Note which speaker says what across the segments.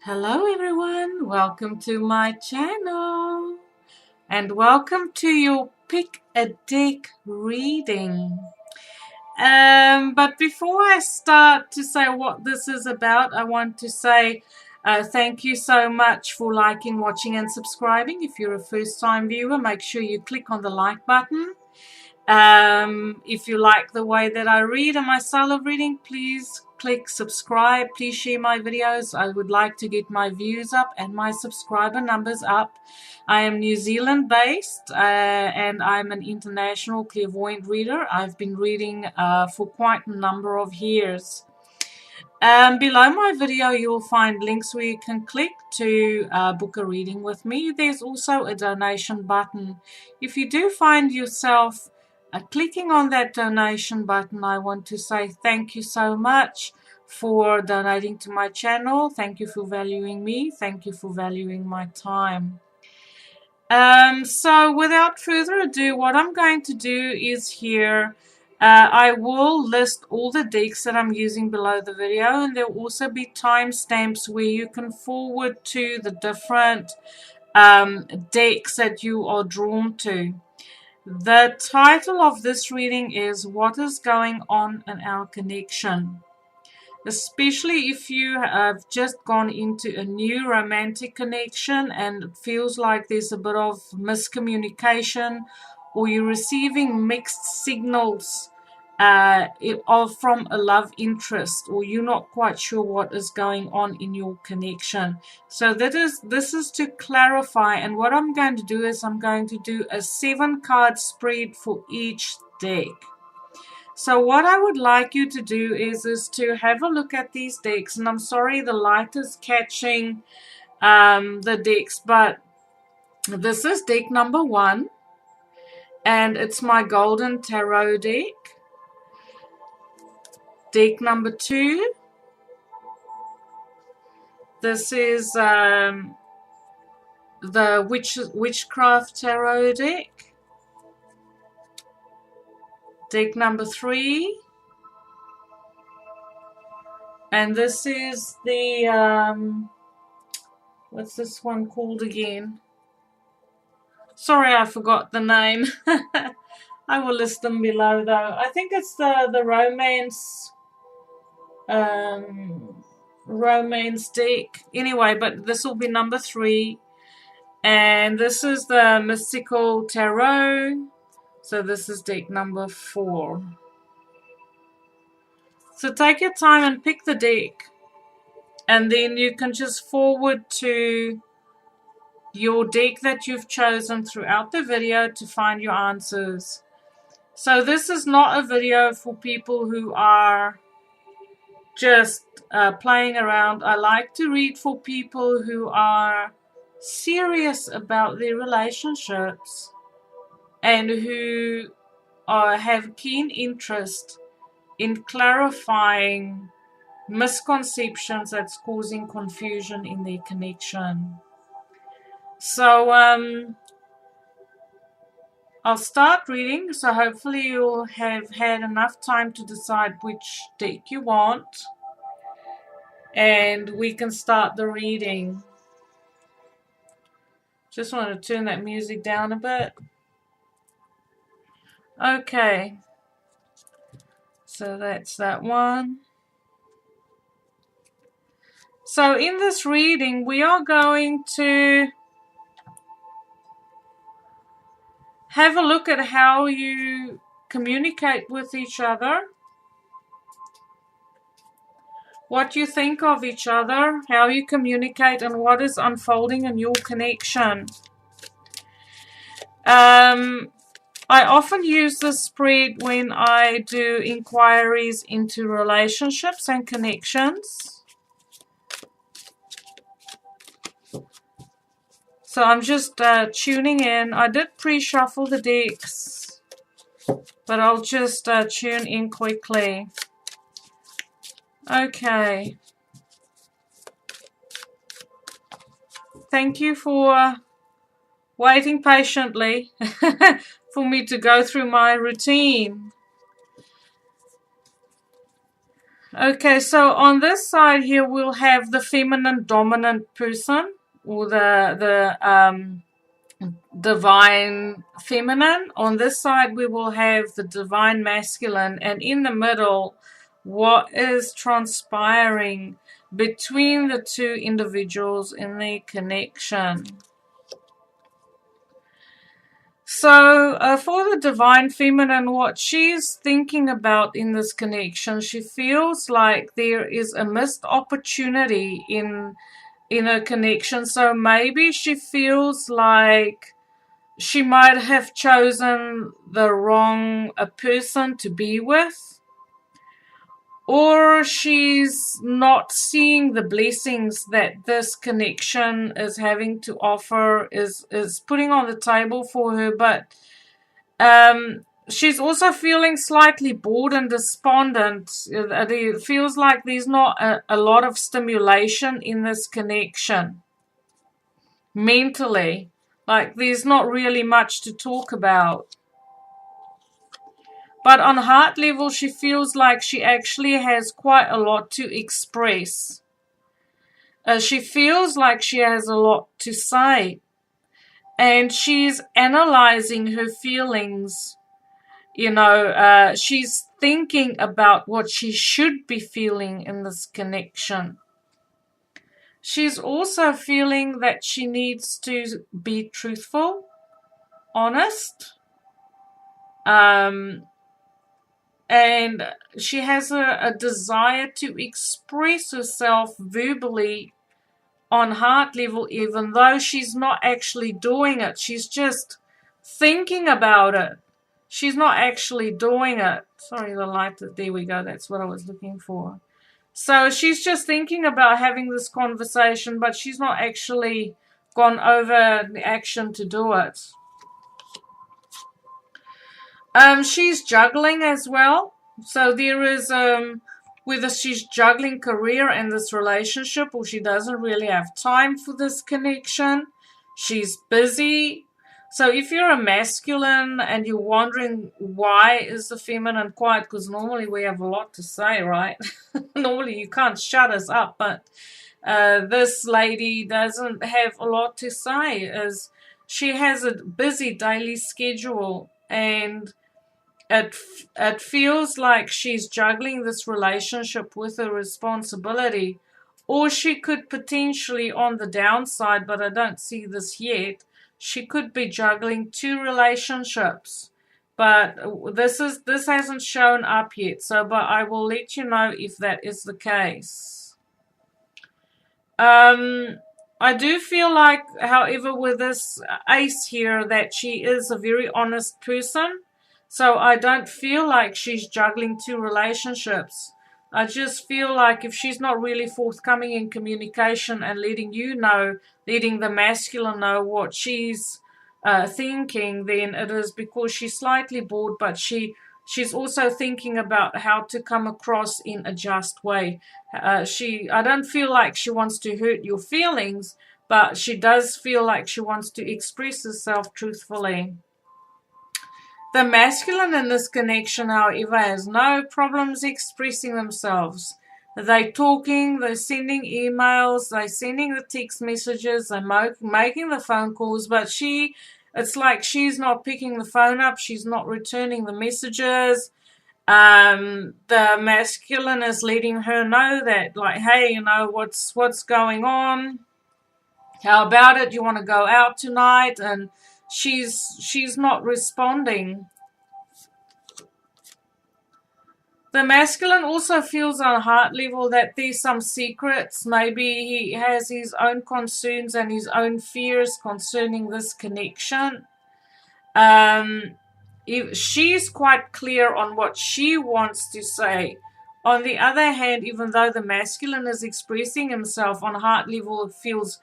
Speaker 1: Hello everyone, welcome to my channel and welcome to your Pick a Deck reading. But before I start to say what this is about, I want to say thank you so much for liking, watching and subscribing. If you're a first time viewer, make sure you click on the like button. If you like the way that I read and my style of reading, please click subscribe. Please share my videos. I would like to get my views up and my subscriber numbers up. I am New Zealand based and I'm an international clairvoyant reader. I've been reading for quite a number of years. Below my video you'll find links where you can click to book a reading with me. There's also a donation button. If you do find yourself clicking on that donation button, I want to say thank you so much for donating to my channel. Thank you for valuing me. Thank you for valuing my time. So without further ado, what I'm going to do is here I will list all the decks that I'm using below the video, and there will also be timestamps where you can forward to the different decks that you are drawn to. The title of this reading is What is Going On in Our Connection? Especially if you have just gone into a new romantic connection and it feels like there's a bit of miscommunication, or you're receiving mixed signals from a love interest, or you're not quite sure what is going on in your connection. So this is to clarify, and what I'm going to do is I'm going to do a 7-card spread for each deck. So what I would like you to do is to have a look at these decks, and I'm sorry the light is catching the decks, but this is deck number 1 and it's my Golden Tarot deck. Deck number 2, this is the Witchcraft Tarot deck. Deck number 3, and this is the what's this one called again? Sorry, I forgot the name. I will list them below though. I think it's the romance deck. Anyway, but this will be number 3. And this is the Mystical Tarot. So this is deck number 4. So take your time and pick the deck. And then you can just forward to your deck that you've chosen throughout the video to find your answers. So this is not a video for people who are just playing around. I like to read for people who are serious about their relationships and who have keen interest in clarifying misconceptions that's causing confusion in their connection. So I'll start reading, so hopefully you'll have had enough time to decide which deck you want, and we can start the reading. Just want to turn that music down a bit. Okay, so that's that one. So in this reading we are going to have a look at how you communicate with each other, what you think of each other, how you communicate, and what is unfolding in your connection. I often use this spread when I do inquiries into relationships and connections. So I'm just tuning in. I did pre-shuffle the decks, but I'll just tune in quickly. Okay. Thank you for waiting patiently for me to go through my routine. Okay, so on this side here we'll have the feminine dominant person, or the divine feminine. On this side we will have the divine masculine, and in the middle, what is transpiring between the two individuals in their connection. So, for the divine feminine, what she's thinking about in this connection, she feels like there is a missed opportunity in a connection. So maybe she feels like she might have chosen the wrong person to be with, or she's not seeing the blessings that this connection is having to offer, is putting on the table for her. But she's also feeling slightly bored and despondent. It feels like there's not a lot of stimulation in this connection mentally. Like there's not really much to talk about. But on heart level, she feels like she actually has quite a lot to express. She feels like she has a lot to say. And she's analyzing her feelings. She's thinking about what she should be feeling in this connection. She's also feeling that she needs to be truthful, honest, and she has a desire to express herself verbally on heart level, even though she's not actually doing it. She's just thinking about it. She's not actually doing it. Sorry, the light, there we go, that's what I was looking for. So she's just thinking about having this conversation, but she's not actually gone over the action to do it. She's juggling as well. So there is whether she's juggling career and this relationship, or she doesn't really have time for this connection. She's busy. So if you're a masculine and you're wondering why is the feminine quiet, because normally we have a lot to say, right? Normally you can't shut us up, but this lady doesn't have a lot to say, as she has a busy daily schedule, and it feels like she's juggling this relationship with a responsibility. Or she could potentially, on the downside, but I don't see this yet, she could be juggling two relationships. But this hasn't shown up yet, so but I will let you know if that is the case. I do feel like, however, with this ace here, that she is a very honest person. So I don't feel like she's juggling two relationships. I just feel like if she's not really forthcoming in communication and letting the masculine know what she's thinking, then it is because she's slightly bored, but she's also thinking about how to come across in a just way. I don't feel like she wants to hurt your feelings, but she does feel like she wants to express herself truthfully. The masculine in this connection, however, has no problems expressing themselves. They're talking, they're sending emails, they're sending the text messages, they're making the phone calls, but it's like she's not picking the phone up, she's not returning the messages. The masculine is letting her know that, like, hey, what's going on? How about it? You want to go out tonight? And she's not responding. The masculine also feels on heart level that there's some secrets. Maybe he has his own concerns and his own fears concerning this connection. She's quite clear on what she wants to say. On the other hand, even though the masculine is expressing himself on heart level, it feels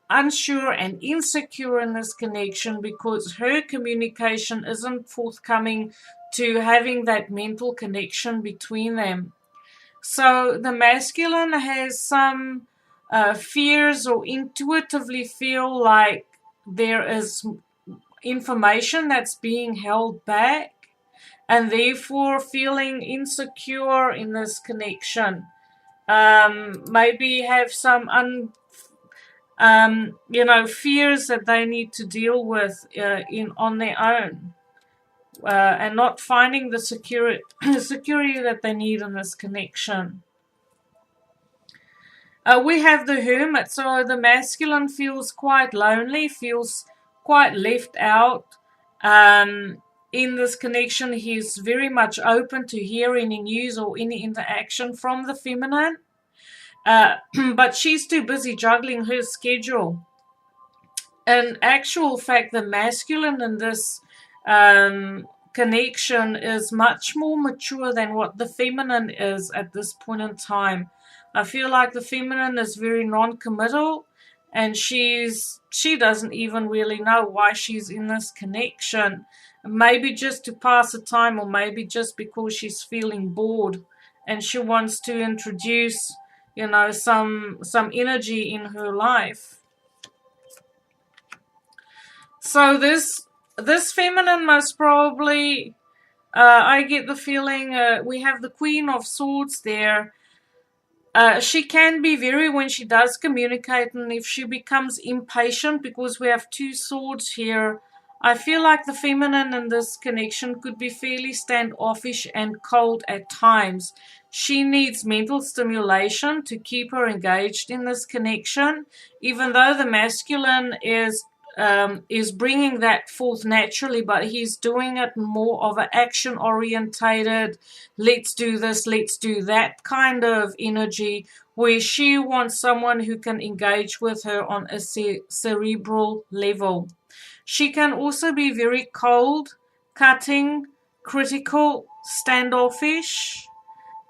Speaker 1: unsure and insecure in this connection because her communication isn't forthcoming to having that mental connection between them. So the masculine has some fears, or intuitively feel like there is information that's being held back. and therefore feeling insecure in this connection. Maybe have some fears that they need to deal with on their own, and not finding the security that they need in this connection. We have the Hermit, so the masculine feels quite lonely, feels quite left out. In this connection, he's very much open to hear any news or any interaction from the feminine, but she's too busy juggling her schedule. In actual fact, the masculine in this connection is much more mature than what the feminine is at this point in time. I feel like the feminine is very non-committal, and she doesn't even really know why she's in this connection. Maybe just to pass the time, or maybe just because she's feeling bored and she wants to introduce, some energy in her life. So this feminine most probably, I get the feeling, we have the Queen of Swords there. She can be very, when she does communicate, and if she becomes impatient, because we have two swords here, I feel like the feminine in this connection could be fairly standoffish and cold at times. She needs mental stimulation to keep her engaged in this connection, even though the masculine is bringing that forth naturally, but he's doing it more of an action orientated, let's do this, let's do that kind of energy, where she wants someone who can engage with her on a cerebral level. She can also be very cold, cutting, critical, standoffish,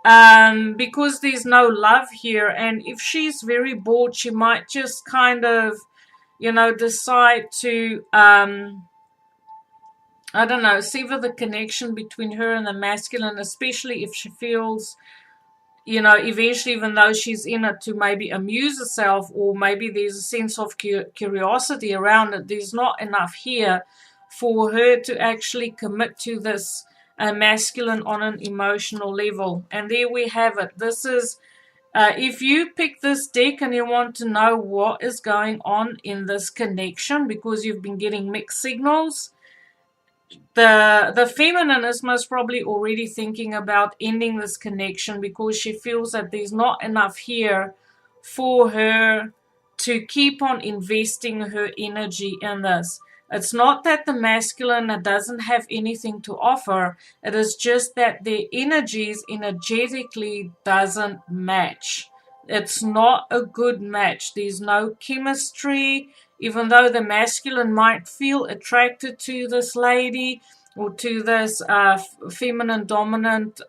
Speaker 1: because there's no love here. And if she's very bored, she might just kind of, decide to, sever the connection between her and the masculine, especially if she feels, eventually, even though she's in it to maybe amuse herself, or maybe there's a sense of curiosity around it, there's not enough here for her to actually commit to this masculine on an emotional level. And there we have it. This is, if you pick this deck and you want to know what is going on in this connection, because you've been getting mixed signals, the feminine is most probably already thinking about ending this connection, because she feels that there's not enough here for her to keep on investing her energy in this. It's not that the masculine doesn't have anything to offer. It is just that their energies energetically doesn't match. It's not a good match. There's no chemistry. Even though the masculine might feel attracted to this lady or to this feminine dominant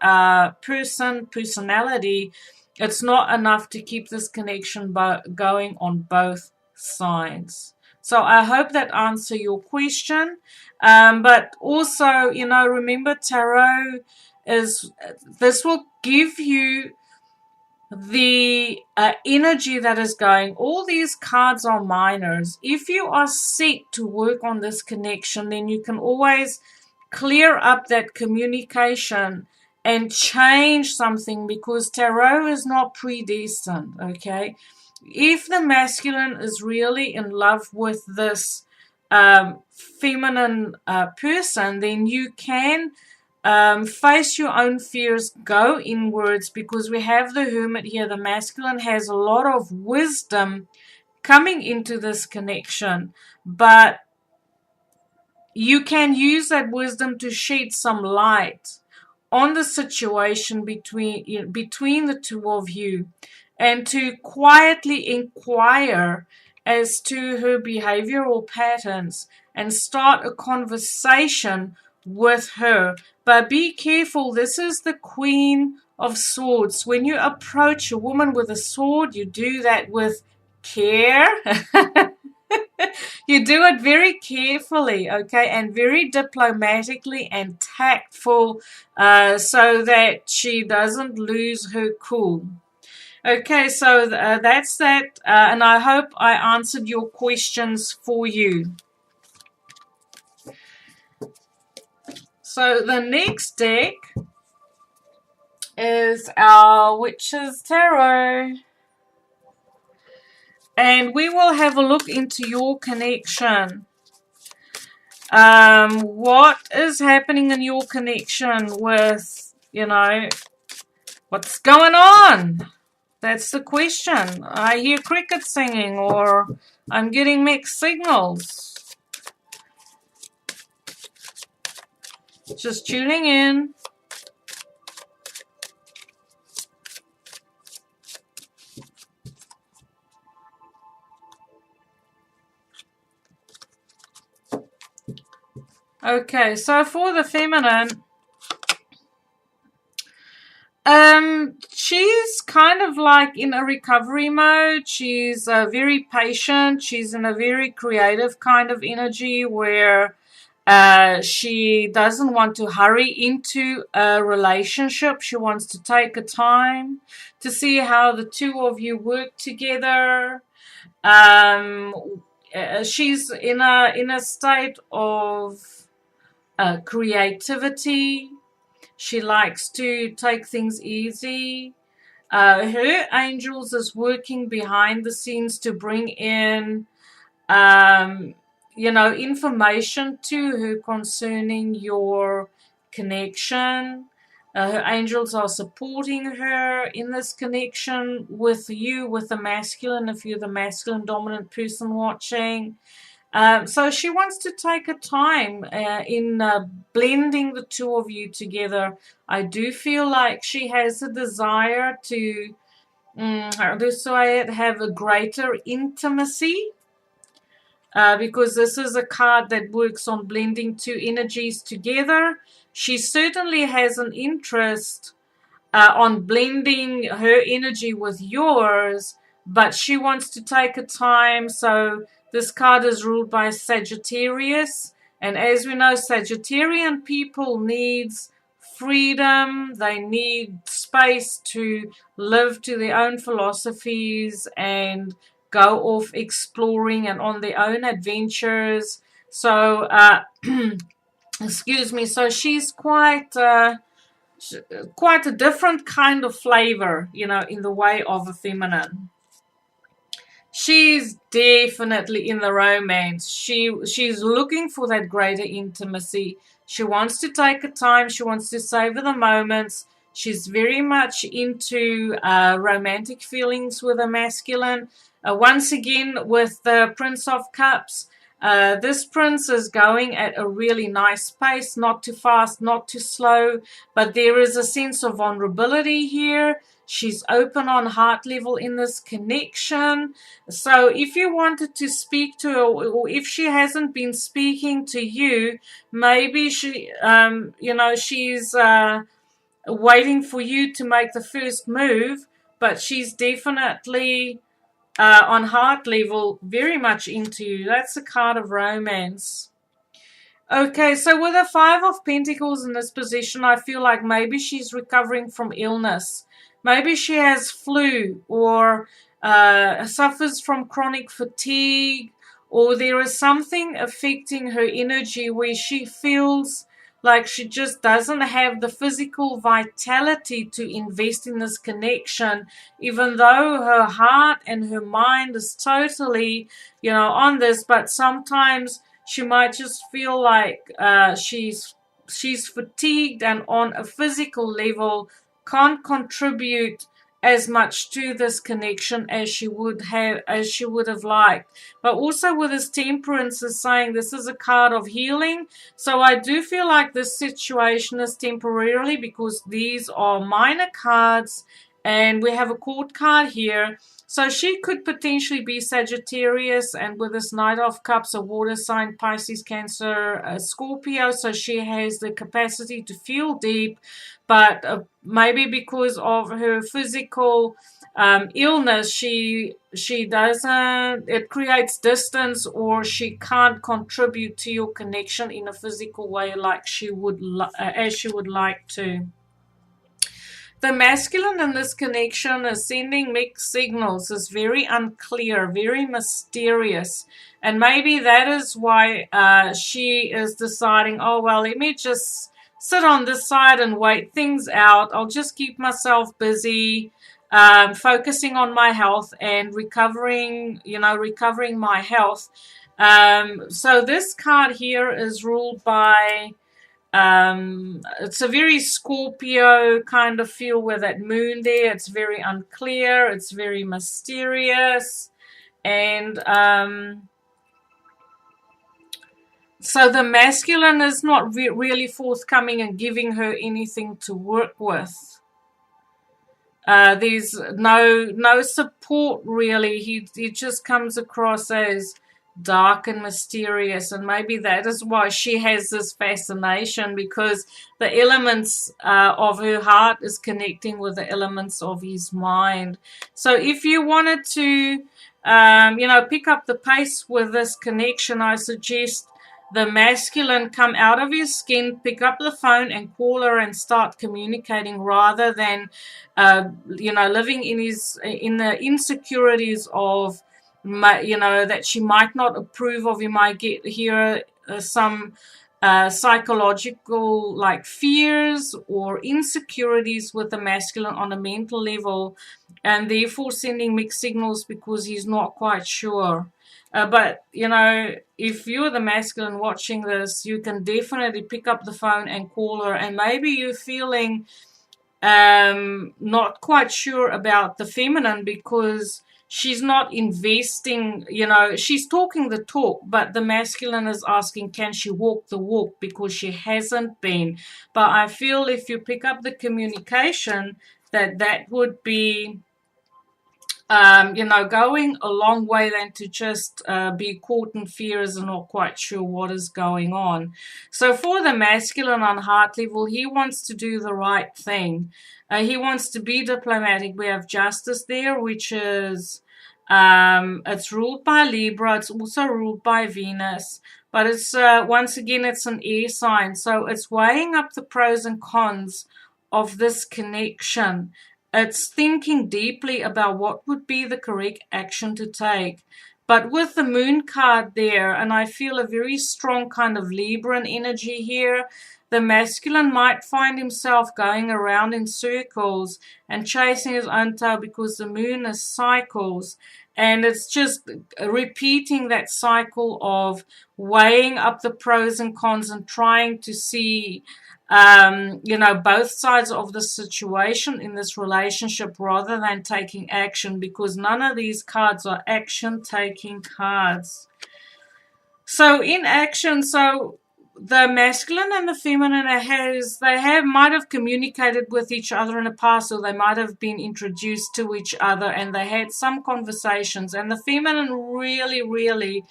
Speaker 1: personality, it's not enough to keep this connection going on both sides. So I hope that answers your question. But also, remember, tarot this will give you the energy that is going. All these cards are minors. If you are set to work on this connection, then you can always clear up that communication and change something, because tarot is not predestined, okay? If the masculine is really in love with this feminine person, then you can face your own fears, go inwards, because we have the Hermit here. The masculine has a lot of wisdom coming into this connection, but you can use that wisdom to shed some light on the situation between the two of you, and to quietly inquire as to her behavioral patterns and start a conversation with her. But be careful, this is the Queen of Swords. When you approach a woman with a sword, you do that with care. You do it very carefully, okay, and very diplomatically and tactful, so that she doesn't lose her cool. Okay, so that's that, and I hope I answered your questions for you. So the next deck is our Witch's Tarot. And we will have a look into your connection. What is happening in your connection with, what's going on? That's the question. I hear crickets singing, or I'm getting mixed signals. Just tuning in. Okay, so for the feminine, she's kind of like in a recovery mode. She's very patient. She's in a very creative kind of energy where she doesn't want to hurry into a relationship. She wants to take a time to see how the two of you work together. She's in a state of creativity. She likes to take things easy. Her angels is working behind the scenes to bring in, information to her concerning your connection. Her angels are supporting her in this connection with you, with the masculine, if you're the masculine dominant person watching. So she wants to take a time in blending the two of you together. I do feel like she has a desire to, how do I say it, have a greater intimacy. Because this is a card that works on blending two energies together. She certainly has an interest on blending her energy with yours, but she wants to take a time. So this card is ruled by Sagittarius, and as we know, Sagittarian people needs freedom. They need space to live to their own philosophies and go off exploring and on their own adventures. So excuse me, so she's quite a different kind of flavor, in the way of a feminine. She's definitely in the romance. She's looking for that greater intimacy. She wants to take a time. She wants to savor the moments. She's very much into romantic feelings with a masculine. Once again, with the Prince of Cups, this prince is going at a really nice pace, not too fast, not too slow, but there is a sense of vulnerability here. She's open on heart level in this connection. So if you wanted to speak to her, or if she hasn't been speaking to you, maybe she, she's waiting for you to make the first move, but she's definitely on heart level very much into you. That's a card of romance. Okay, so with a Five of Pentacles in this position, I feel like maybe she's recovering from illness. Maybe she has flu, or suffers from chronic fatigue, or there is something affecting her energy where she feels like she just doesn't have the physical vitality to invest in this connection, even though her heart and her mind is totally, on this. But sometimes she might just feel like she's fatigued, and on a physical level can't contribute as much to this connection as she would have liked. But also with this Temperance is saying this is a card of healing. So I do feel like this situation is temporarily, because these are minor cards and we have a court card here. So she could potentially be Sagittarius, and with this Knight of Cups, a water sign, Pisces, Cancer, Scorpio. So she has the capacity to feel deep, but maybe because of her physical illness, she doesn't. It creates distance, or she can't contribute to your connection in a physical way like she would, as she would like to. The masculine in this connection is sending mixed signals, is very unclear, very mysterious. And maybe that is why she is deciding, oh, well, let me just sit on this side and wait things out. I'll just keep myself busy, focusing on my health and recovering my health. So this card here is ruled by, it's a very Scorpio kind of feel with that moon there. It's very unclear. It's very mysterious. And so the masculine is not really forthcoming and giving her anything to work with. There's no support really. He just comes across as dark and mysterious, and maybe that is why she has this fascination, because the elements of her heart is connecting with the elements of his mind. So if you wanted to pick up the pace with this connection, I suggest the masculine come out of his skin, pick up the phone and call her and start communicating, rather than living in the insecurities of that she might not approve of. You might hear some psychological like fears or insecurities with the masculine on a mental level, and therefore sending mixed signals because he's not quite sure. But if you're the masculine watching this, you can definitely pick up the phone and call her, and maybe you're feeling not quite sure about the feminine because she's not investing, she's talking the talk, but the masculine is asking, can she walk the walk, because she hasn't been. But I feel if you pick up the communication, that would be going a long way than to just be caught in fears and not quite sure what is going on. So for the masculine on heart level, he wants to do the right thing. He wants to be diplomatic. We have justice there, which is, it's ruled by Libra. It's also ruled by Venus. But it's, once again, it's an air sign. So it's weighing up the pros and cons of this connection. It's thinking deeply about what would be the correct action to take. But with the moon card there, and I feel a very strong kind of Libran energy here, the masculine might find himself going around in circles and chasing his own tail, because the moon is cycles. And it's just repeating that cycle of weighing up the pros and cons and trying to see both sides of the situation in this relationship, rather than taking action, because none of these cards are action taking cards. So in action, so the masculine and the feminine might have communicated with each other in the past, or they might have been introduced to each other and they had some conversations, and the feminine really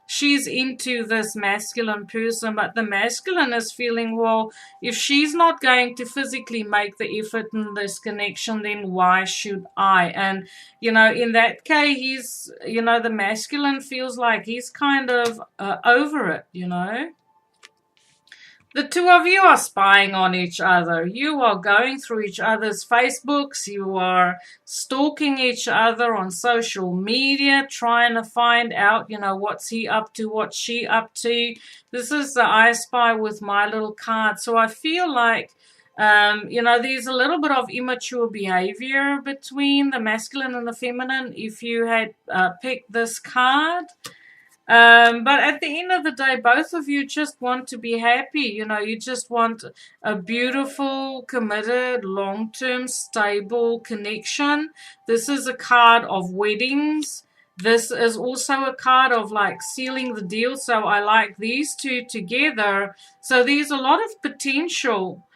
Speaker 1: she's into this masculine person, but the masculine is feeling, well, if she's not going to physically make the effort in this connection, then why should I? And, in that case, the masculine feels like he's kind of over it, The two of you are spying on each other. You are going through each other's Facebooks. You are stalking each other on social media, trying to find out, what's he up to, what's she up to. This is the I Spy with my little card. So I feel like, there's a little bit of immature behavior between the masculine and the feminine if you had picked this card. But at the end of the day, both of you just want to be happy. You just want a beautiful, committed, long-term, stable connection. This is a card of weddings. This is also a card of like sealing the deal. So I like these two together. So there's a lot of potential,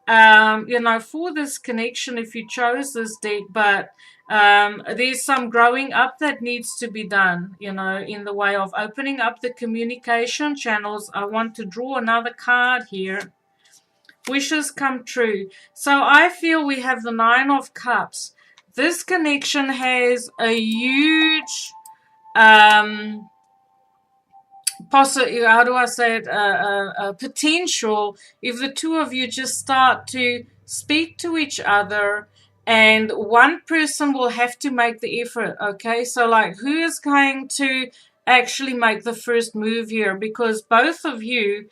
Speaker 1: for this connection if you chose this deck, but there's some growing up that needs to be done, in the way of opening up the communication channels. I want to draw another card here. Wishes come true. So I feel we have the Nine of Cups. This connection has a huge potential if the two of you just start to speak to each other, and one person will have to make the effort. Okay, so like, who is going to actually make the first move here, because both of you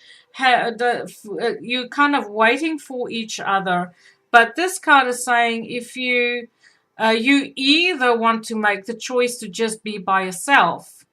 Speaker 1: you're kind of waiting for each other. But this card is saying if you either want to make the choice to just be by yourself,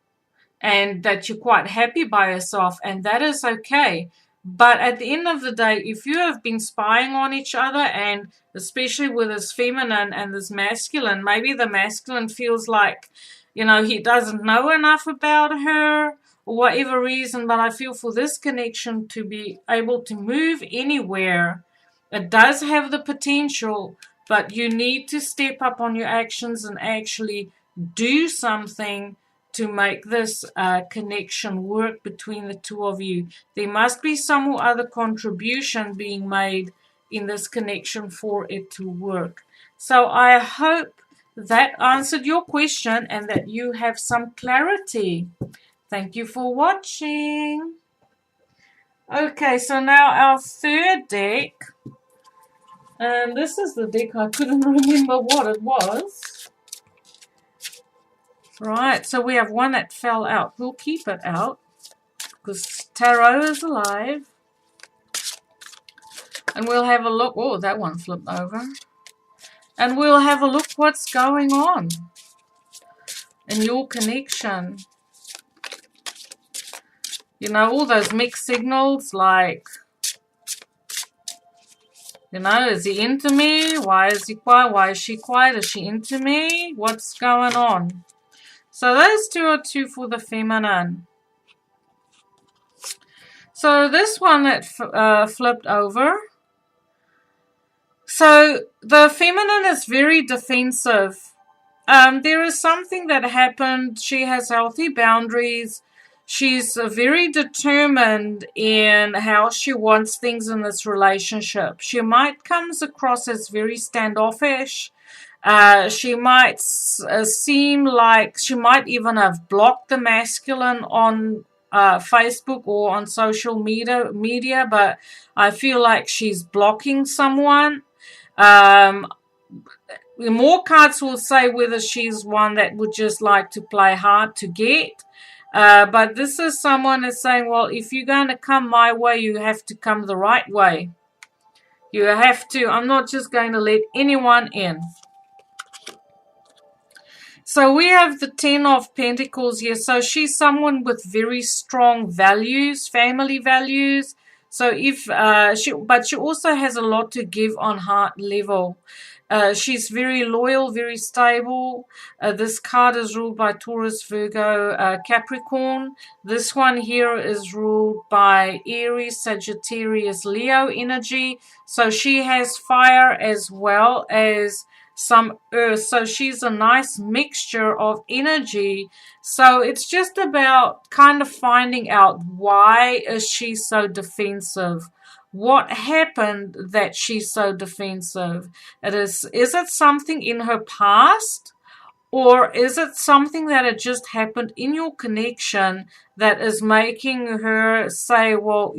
Speaker 1: and that you're quite happy by yourself, and that is okay. But at the end of the day, if you have been spying on each other, and especially with this feminine and this masculine, maybe the masculine feels like, he doesn't know enough about her or whatever reason, but I feel for this connection to be able to move anywhere, it does have the potential, but you need to step up on your actions and actually do something to make this connection work between the two of you. There must be some other contribution being made in this connection for it to work. So I hope that answered your question and that you have some clarity. Thank you for watching. Okay, so now our third deck. And this is the deck I couldn't remember what it was. Right, so we have one that fell out. We'll keep it out because tarot is alive. And we'll have a look. Oh, that one flipped over. And we'll have a look what's going on in your connection. All those mixed signals like, is he into me? Why is he quiet? Why is she quiet? Is she into me? What's going on? So those two are two for the feminine. So this one that flipped over. So the feminine is very defensive. There is something that happened. She has healthy boundaries. She's very determined in how she wants things in this relationship. She might comes across as very standoffish. She might seem like she might even have blocked the masculine on Facebook or on social media, but I feel like she's blocking someone. More cards will say whether she's one that would just like to play hard to get. But this is someone that's saying, well, if you're going to come my way, you have to come the right way. You have to. I'm not just going to let anyone in. So we have the Ten of Pentacles here. So she's someone with very strong values, family values. So but she also has a lot to give on heart level. She's very loyal, very stable. This card is ruled by Taurus, Virgo, Capricorn. This one here is ruled by Aries, Sagittarius, Leo energy. So she has fire as well as some earth. So she's a nice mixture of energy. So it's just about kind of finding out, why is she so defensive? What happened that she's so defensive? Is it something in her past? Or is it something that had just happened in your connection that is making her say, well,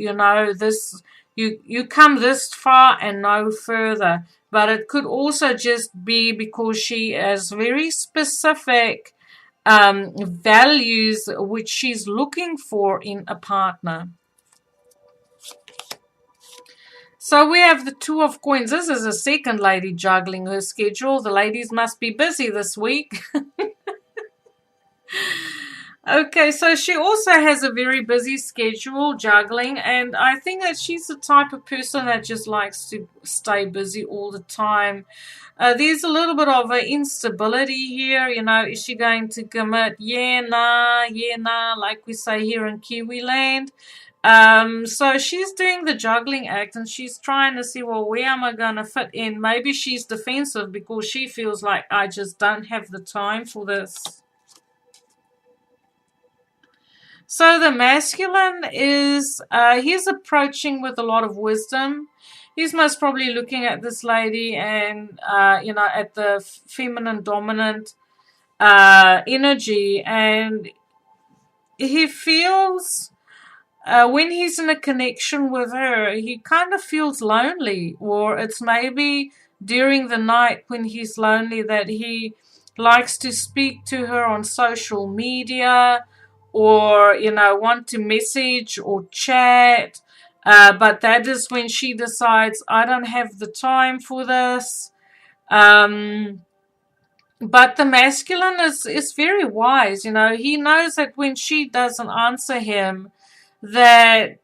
Speaker 1: this you come this far and no further? But it could also just be because she has very specific values which she's looking for in a partner. So we have the Two of Coins. This is a second lady juggling her schedule. The ladies must be busy this week. Okay, so she also has a very busy schedule juggling, and I think that she's the type of person that just likes to stay busy all the time. There's a little bit of an instability here. Is she going to commit? Yeah, nah, like we say here in Kiwi land. So she's doing the juggling act, and she's trying to see, well, where am I going to fit in? Maybe she's defensive because she feels like, I just don't have the time for this. So the masculine is, he's approaching with a lot of wisdom. He's most probably looking at this lady and, at the feminine dominant energy, and he feels, when he's in a connection with her, he kind of feels lonely, or it's maybe during the night when he's lonely that he likes to speak to her on social media, or, want to message or chat. But that is when she decides, I don't have the time for this. Um, but the masculine is very wise. He knows that when she doesn't answer him, that,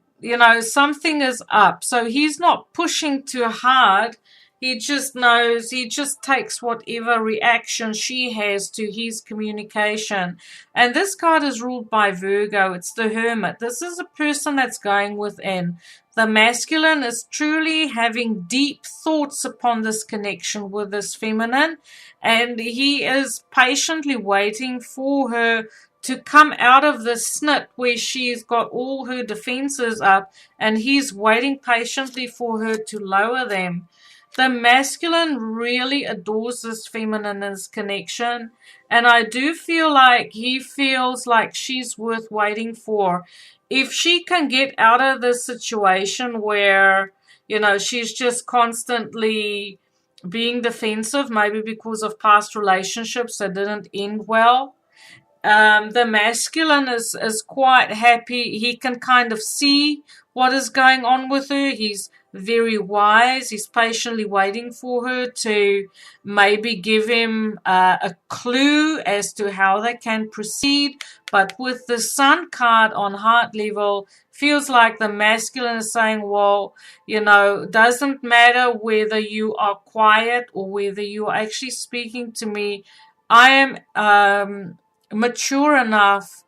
Speaker 1: something is up. So he's not pushing too hard. He just knows, he just takes whatever reaction she has to his communication. And this card is ruled by Virgo. It's the Hermit. This is a person that's going within. The masculine is truly having deep thoughts upon this connection with this feminine, and he is patiently waiting for her to come out of the snit where she's got all her defenses up, and he's waiting patiently for her to lower them. The masculine really adores this feminine's connection, and I do feel like he feels like she's worth waiting for. If she can get out of this situation where, she's just constantly being defensive, maybe because of past relationships that didn't end well, the masculine is quite happy. He can kind of see what is going on with her. He's very wise. He's patiently waiting for her to maybe give him a clue as to how they can proceed. But with the Sun card on heart level, feels like the masculine is saying, well, doesn't matter whether you are quiet or whether you are actually speaking to me. I am mature enough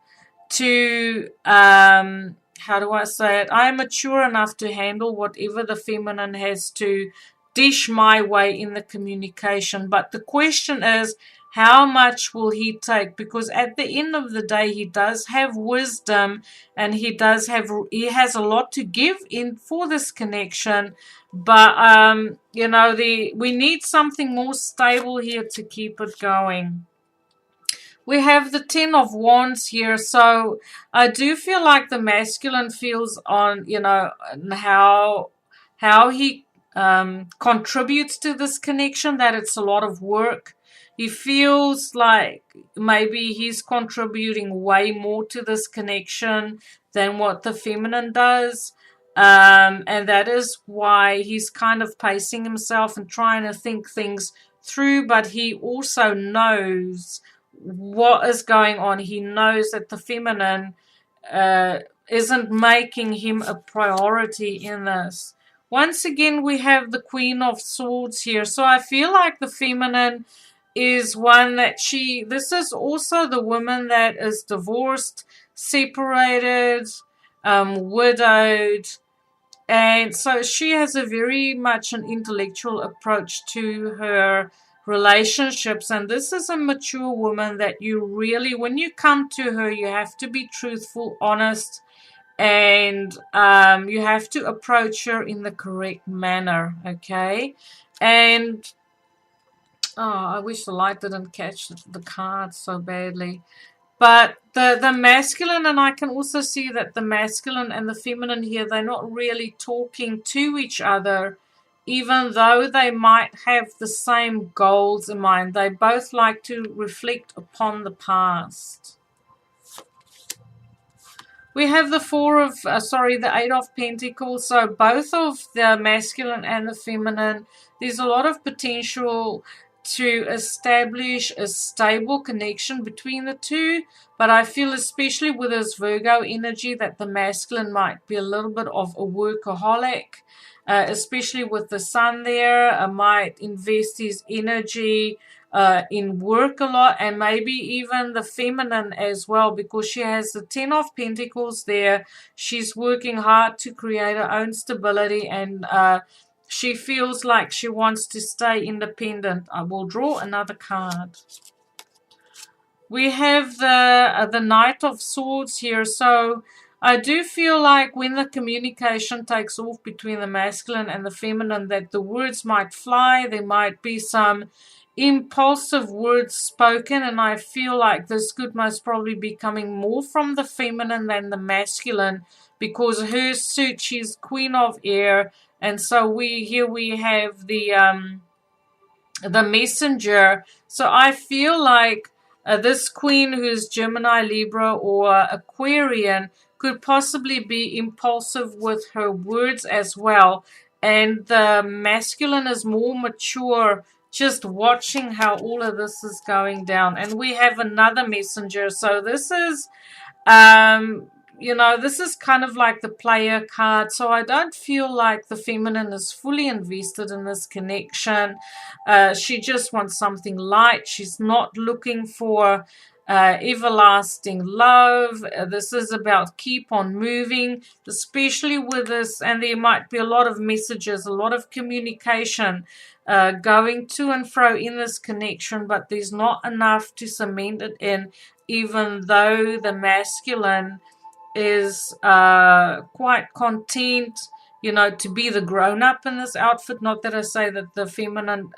Speaker 1: to, how do I say it? I am mature enough to handle whatever the feminine has to dish my way in the communication. But the question is, how much will he take? Because at the end of the day, he does have wisdom, and he has a lot to give in for this connection. But we need something more stable here to keep it going. We have the Ten of Wands here, so I do feel like the masculine feels on, how he contributes to this connection, that it's a lot of work. He feels like maybe he's contributing way more to this connection than what the feminine does. And that is why he's kind of pacing himself and trying to think things through, but he also knows what is going on. He knows that the feminine isn't making him a priority in this. Once again, we have the Queen of Swords here. So I feel like the feminine is one that this is also the woman that is divorced, separated, widowed, and so she has a very much an intellectual approach to her relationships. And this is a mature woman that you really, when you come to her, you have to be truthful, honest, and you have to approach her in the correct manner, okay? And, I wish the light didn't catch the card so badly. But the masculine, and I can also see that the masculine and the feminine here, they're not really talking to each other, even though they might have the same goals in mind. They both like to reflect upon the past. We have the Eight of Pentacles. So both of the masculine and the feminine, there's a lot of potential to establish a stable connection between the two. But I feel, especially with this Virgo energy, that the masculine might be a little bit of a workaholic, especially with the Sun there. Might invest his energy in work a lot, and maybe even the feminine as well, because she has the Ten of Pentacles there. She's working hard to create her own stability, and she feels like she wants to stay independent. I will draw another card. We have the Knight of Swords here. So I do feel like when the communication takes off between the masculine and the feminine, that the words might fly. There might be some impulsive words spoken, and I feel like this could most probably be coming more from the feminine than the masculine, because her suit, she's Queen of Air, and so we have the messenger. So I feel like This queen, who's Gemini, Libra, or Aquarian, could possibly be impulsive with her words as well. And the masculine is more mature, just watching how all of this is going down. And we have another messenger. So this is this is kind of like the player card. So I don't feel like the feminine is fully invested in this connection. She just wants something light. She's not looking for everlasting love. This is about keep on moving, especially with this. And there might be a lot of messages, a lot of communication going to and fro in this connection, but there's not enough to cement it in, even though the masculine is quite content, to be the grown-up in this outfit. Not that I say that the feminine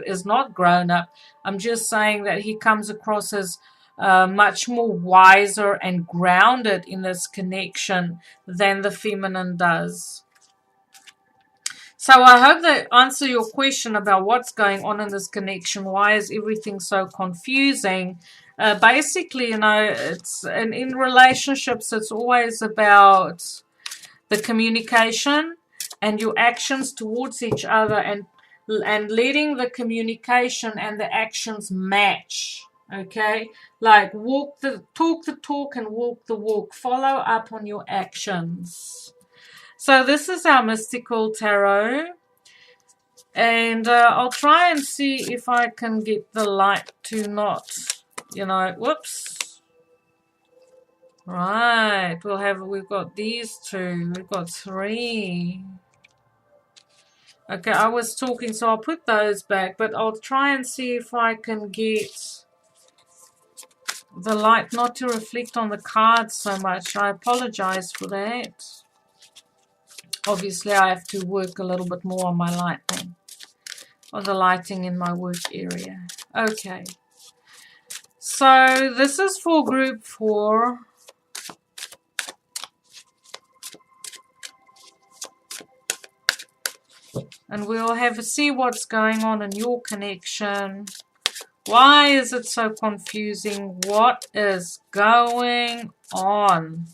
Speaker 1: is not grown-up. I'm just saying that he comes across as much more wiser and grounded in this connection than the feminine does. So I hope that answer your question about what's going on in this connection. Why is everything so confusing? Basically, it's in relationships, it's always about the communication and your actions towards each other, and letting the communication and the actions match. Okay, like talk the talk and walk the walk. Follow up on your actions. So this is our mystical tarot, and I'll try and see if I can get the light to not, whoops. Right, we've got these two, we've got three. Okay, I was talking, so I'll put those back, but I'll try and see if I can get the light not to reflect on the cards so much. I apologize for that. Obviously, I have to work a little bit more on my lighting, on the lighting in my work area. Okay. So this is for group 4. And we'll have a see what's going on in your connection. Why is it so confusing? What is going on?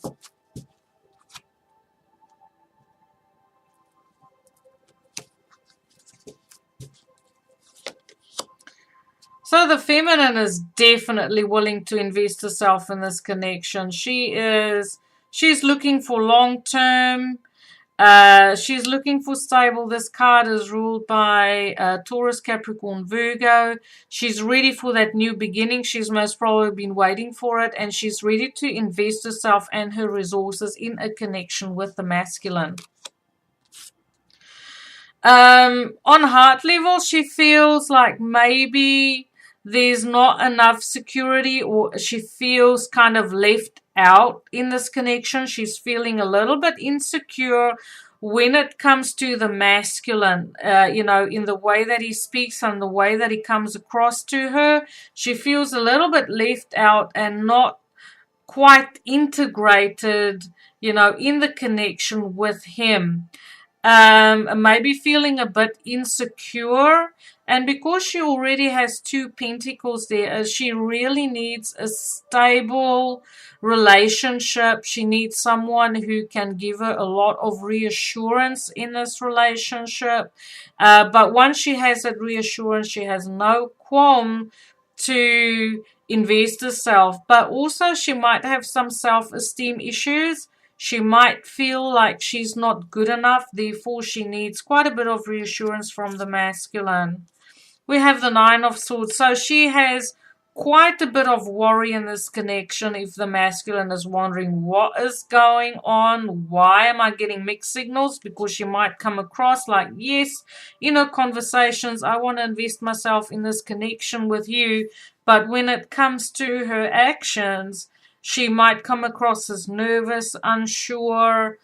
Speaker 1: So the feminine is definitely willing to invest herself in this connection. She's looking for long-term. She's looking for stable. This card is ruled by Taurus, Capricorn, Virgo. She's ready for that new beginning. She's most probably been waiting for it, and she's ready to invest herself and her resources in a connection with the masculine. On heart level, she feels like maybe there's not enough security, or she feels kind of left out in this connection. She's feeling a little bit insecure when it comes to the masculine, in the way that he speaks and the way that he comes across to her. She feels a little bit left out and not quite integrated, in the connection with him. Maybe feeling a bit insecure, and because she already has 2 pentacles there, she really needs a stable relationship. She needs someone who can give her a lot of reassurance in this relationship, but once she has that reassurance, she has no qualm to invest herself. But also she might have some self-esteem issues. She might feel like she's not good enough, therefore she needs quite a bit of reassurance from the masculine. We have the 9 of Swords, so she has quite a bit of worry in this connection if the masculine is wondering what is going on, why am I getting mixed signals, because she might come across like, yes, conversations, I want to invest myself in this connection with you, but when it comes to her actions, she might come across as nervous, unsure.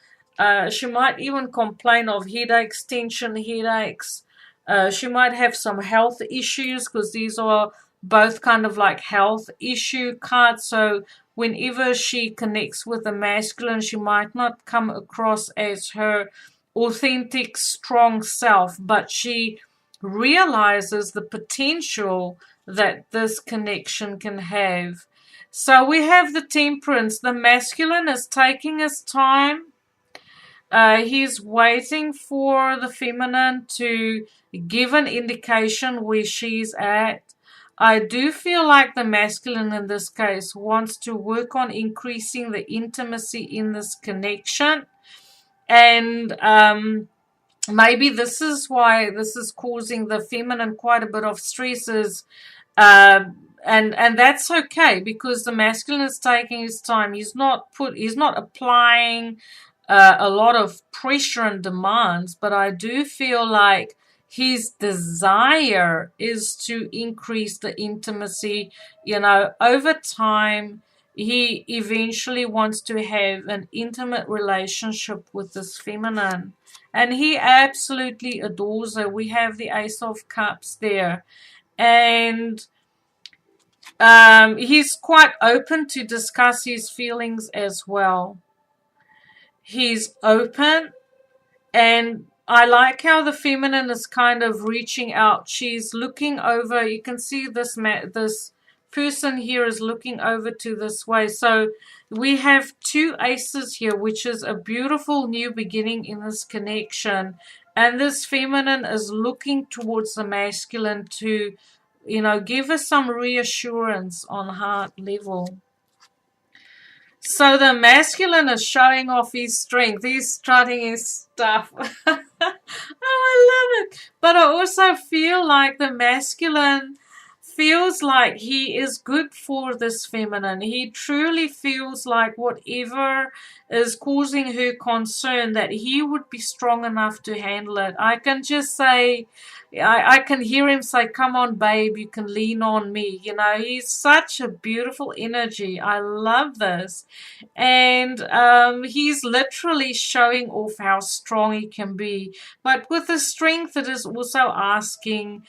Speaker 1: She might even complain of headaches, tension headaches. She might have some health issues, because these are both kind of like health issue cards. So whenever she connects with the masculine, she might not come across as her authentic, strong self, but she realizes the potential that this connection can have. So we have the Temperance. The masculine is taking his time. He's waiting for the feminine to give an indication where she's at. I do feel like the masculine in this case wants to work on increasing the intimacy in this connection. And maybe this is why this is causing the feminine quite a bit of stresses. Uh, and that's okay, because the masculine is taking his time. He's not applying a lot of pressure and demands, but I do feel like his desire is to increase the intimacy. Over time, he eventually wants to have an intimate relationship with this feminine, and he absolutely adores her. We have the Ace of Cups there, and he's quite open to discuss his feelings as well. He's open, and I like how the feminine is kind of reaching out. She's looking over. You can see this person here is looking over to this way. So we have two aces here, which is a beautiful new beginning in this connection. And this feminine is looking towards the masculine to, give us some reassurance on heart level. So the masculine is showing off his strength. He's strutting his stuff. Oh, I love it. But I also feel like the masculine feels like he is good for this feminine. He truly feels like whatever is causing her concern, that he would be strong enough to handle it. I can just say, I can hear him say, "Come on, babe, you can lean on me." He's such a beautiful energy. I love this. And he's literally showing off how strong he can be. But with the strength, it is also asking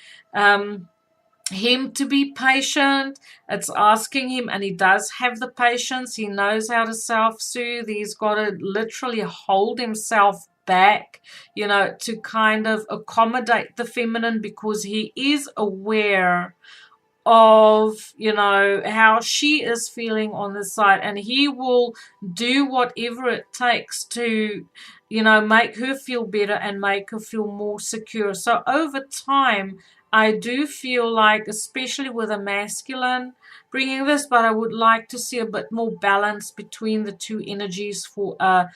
Speaker 1: him to be patient. It's asking him, and he does have the patience. He knows how to self-soothe. He's got to literally hold himself back, to kind of accommodate the feminine, because he is aware of how she is feeling on the side, and he will do whatever it takes to make her feel better and make her feel more secure. So over time, I do feel like, especially with a masculine bringing this, but I would like to see a bit more balance between the two energies for a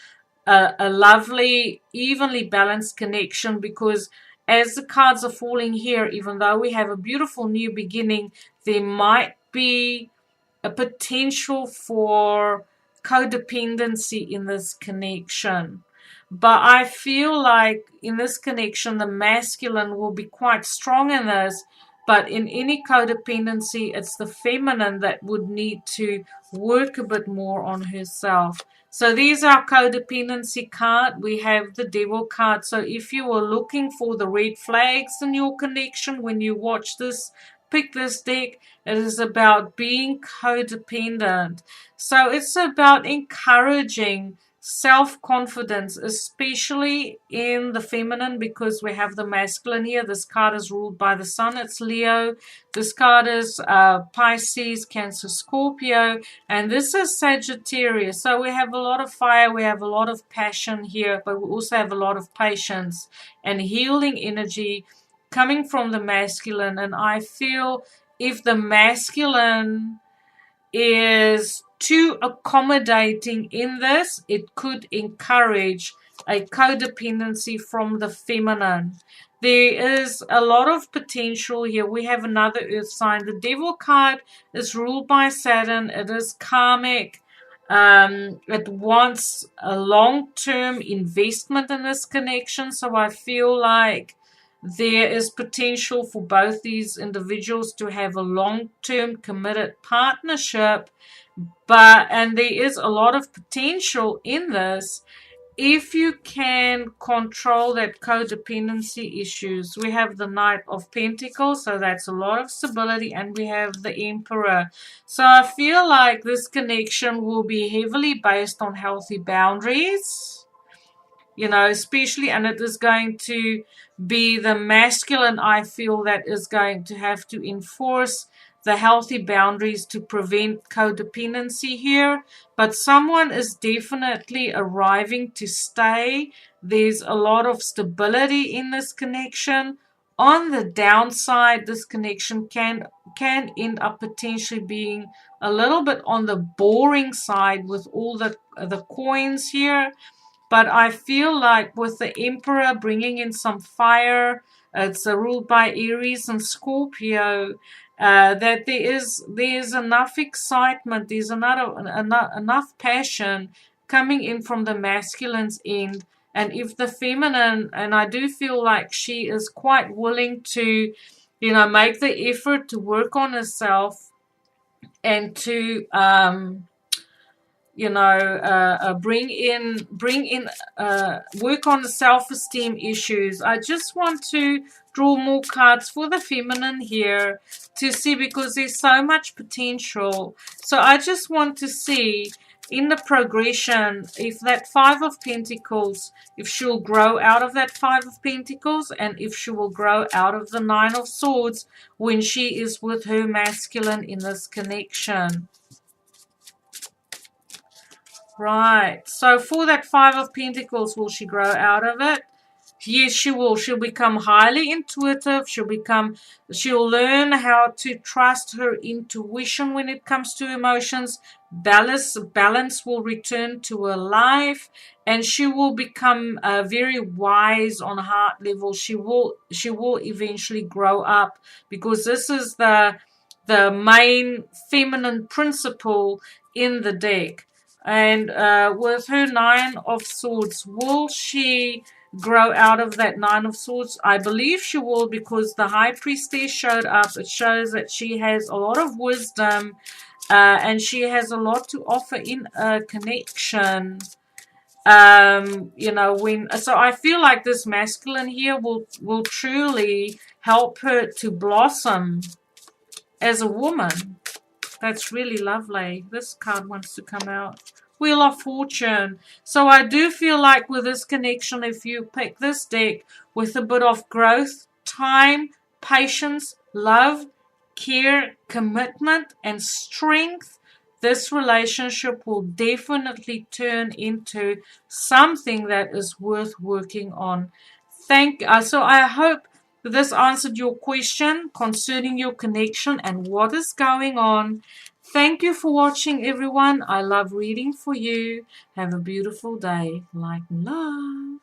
Speaker 1: lovely, evenly balanced connection. Because as the cards are falling here, even though we have a beautiful new beginning, there might be a potential for codependency in this connection. But I feel like in this connection, the masculine will be quite strong in this. But in any codependency, it's the feminine that would need to work a bit more on herself. So these are codependency card. We have the Devil card. So if you are looking for the red flags in your connection when you watch this, pick this deck. It is about being codependent. So it's about encouraging self-confidence, especially in the feminine, because we have the masculine here. This card is ruled by the sun. It's Leo. This card is Pisces, Cancer, Scorpio, and this is Sagittarius. So we have a lot of fire, we have a lot of passion here, but we also have a lot of patience and healing energy coming from the masculine. And I feel if the masculine is too accommodating in this, it could encourage a codependency from the feminine. There is a lot of potential here. We have another earth sign. The Devil card is ruled by Saturn. It is karmic. It wants a long-term investment in this connection. So I feel like there is potential for both these individuals to have a long-term committed partnership. And there is a lot of potential in this if you can control that codependency issues. We have the Knight of Pentacles, so that's a lot of stability, and we have the Emperor. So I feel like this connection will be heavily based on healthy boundaries. you know, especially, and it is going to be the masculine, I feel, that is going to have to enforce the healthy boundaries to prevent codependency here. But someone is definitely arriving to stay. There's a lot of stability in this connection. On the downside, this connection can end up potentially being a little bit on the boring side with all the coins here. But I feel like with the Emperor bringing in some fire, it's ruled by Aries and Scorpio, that there's enough excitement, there's enough passion coming in from the masculine's end. And if the feminine, and I do feel like she is quite willing to, you know, make the effort to work on herself and to bring in work on the self-esteem issues. I just want to draw more cards for the feminine here to see, because there's so much potential. So I just want to see in the progression if that Five of Pentacles, if she'll grow out of that Five of Pentacles, and if she will grow out of the Nine of Swords when she is with her masculine in this connection. Right. So for that Five of Pentacles, will she grow out of it? Yes, she will. She'll become highly intuitive. She'll learn how to trust her intuition when it comes to emotions. Balance will return to her life, and she will become very wise on heart level. She will eventually grow up, because this is the main feminine principle in the deck. And with her Nine of Swords, will she grow out of that Nine of Swords? I believe she will, because the High Priestess showed up. It shows that she has a lot of wisdom, and she has a lot to offer in a connection. So I feel like this masculine here will truly help her to blossom as a woman. That's really lovely. This card wants to come out. Wheel of Fortune. So I do feel like with this connection, if you pick this deck with a bit of growth, time, patience, love, care, commitment, and strength, this relationship will definitely turn into something that is worth working on. So I hope this answered your question concerning your connection and what is going on. Thank you for watching, everyone. I love reading for you. Have a beautiful day. Light and love.